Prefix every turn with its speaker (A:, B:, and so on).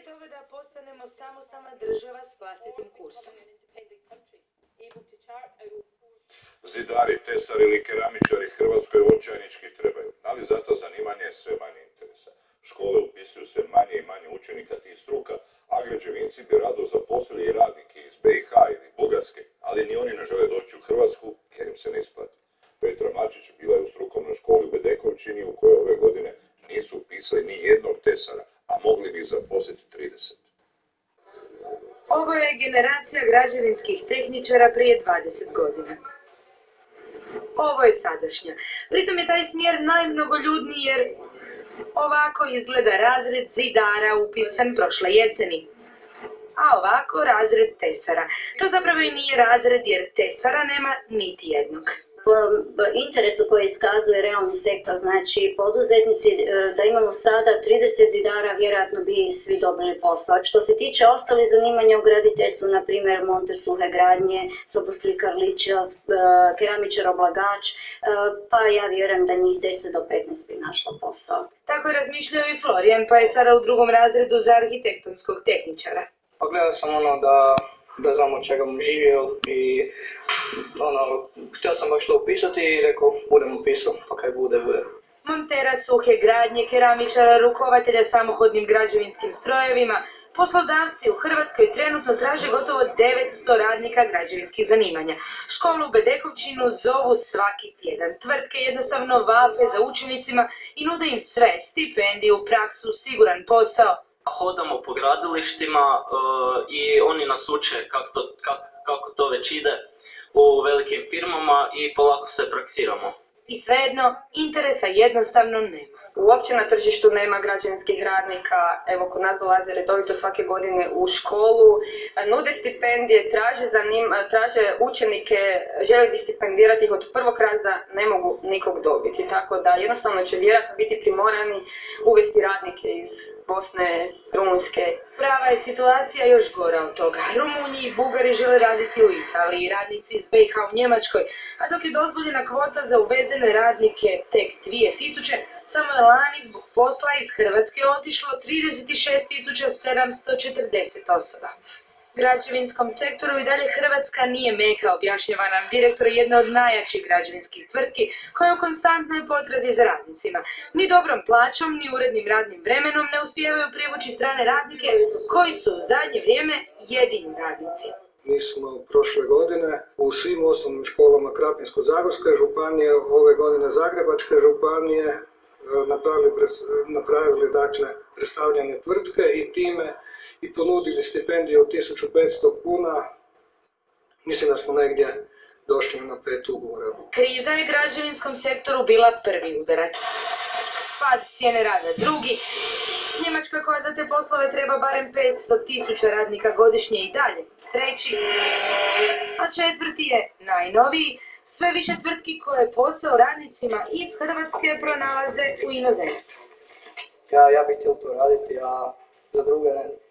A: toga da postanemo samostalna država s vlastitim kursom.
B: Zidari, tesari ili keramičari Hrvatskoj očajnički trebaju, ali zato zanimanje je sve manje interesa. Škole upisuju sve manje i manje učenika tih struka, a građevinci bi rado zaposlili i radnike iz BiH ili Bugarske, ali ni oni ne žele doći u Hrvatsku jer im se ne isplati. Petra Mačić bila je u strukovnoj školi u Bedekovčini u kojoj ove godine nisu upisali ni jednog tesara, a mogli bi ih zaposliti 30.
A: Ovo je generacija građevinskih tehničara prije 20 godina. Ovo je sadašnja. Pritom je taj smjer najmnogoljudniji jer ovako izgleda razred zidara upisan prošle jeseni. A ovako razred tesara. To zapravo i nije razred jer tesara nema niti jednog.
C: Po interesu koji iskazuje realni sektor, znači poduzetnici, da imamo sada 30 zidara, vjerojatno bi svi dobili posao. Što se tiče ostalih zanimanja u graditeljstvu, na primjer monter suhe gradnje, soboslikar, ličilac, keramičar, oblagač, pa ja vjerujem da njih 10 do 15 bi našlo posao.
A: Tako je razmišljao i Florijan, pa je sada u drugom razredu za arhitektonskog tehničara.
D: Pa gledao sam da znam od čega bom živio i htio sam baš to upisati i rekao budem upisao, pa kaj bude.
A: Montera suhe gradnje, keramičara, rukovatelja samohodnim građevinskim strojevima, poslodavci u Hrvatskoj trenutno traže gotovo 900 radnika građevinskih zanimanja. Školu u Bedekovčinu zovu svaki tjedan. Tvrtke jednostavno vape za učenicima i nude im sve, stipendiju, praksu, siguran posao.
E: Hodamo po gradilištima i oni nas uče kako to već ide u velikim firmama i polako se praksiramo.
A: I svejedno, interesa jednostavno nema.
F: Uopće na tržištu nema građevinskih radnika, evo kod nas dolaze redovito svake godine u školu, nude stipendije, traže učenike, žele bi stipendirati ih od prvog razreda, ne mogu nikog dobiti, tako da jednostavno će vjerojatno biti primorani uvesti radnike iz Bosne, Rumunjske.
A: Prava je situacija još gora od toga. Rumunji i Bugari žele raditi u Italiji, radnici iz BiH u Njemačkoj, a dok je dozvoljena kvota za uvezene radnike tek 2000, samo je lani zbog posla iz Hrvatske otišlo 36.740 osoba. Građevinskom sektoru i dalje Hrvatska nije meka, objašnjava nam direktor jedne od najjačih građevinskih tvrtki koja je u konstantnoj potrazi za radnicima. Ni dobrom plaćom, ni urednim radnim vremenom ne uspijevaju privući strane radnike koji su u zadnje vrijeme jedini radnici.
G: Mi smo prošle godine u svim osnovnim školama Krapinsko-zagorske županije, ove godine Zagrebačke županije napravili dakle predstavljanje tvrtke i time i ponudili stipendiju od 1500 kuna. Mislim da smo negdje došli na 5 ugovora.
A: Kriza je građevinskom sektoru bila prvi udarac. Pad cijene rada drugi. Njemačka koja za te poslove treba barem 500.000 radnika godišnje i dalje treći. A četvrti je najnoviji. Sve više tvrtki koje posao radnicima iz Hrvatske pronalaze u inozemstvu.
D: Ja bih htio to raditi, a za druge ne znam.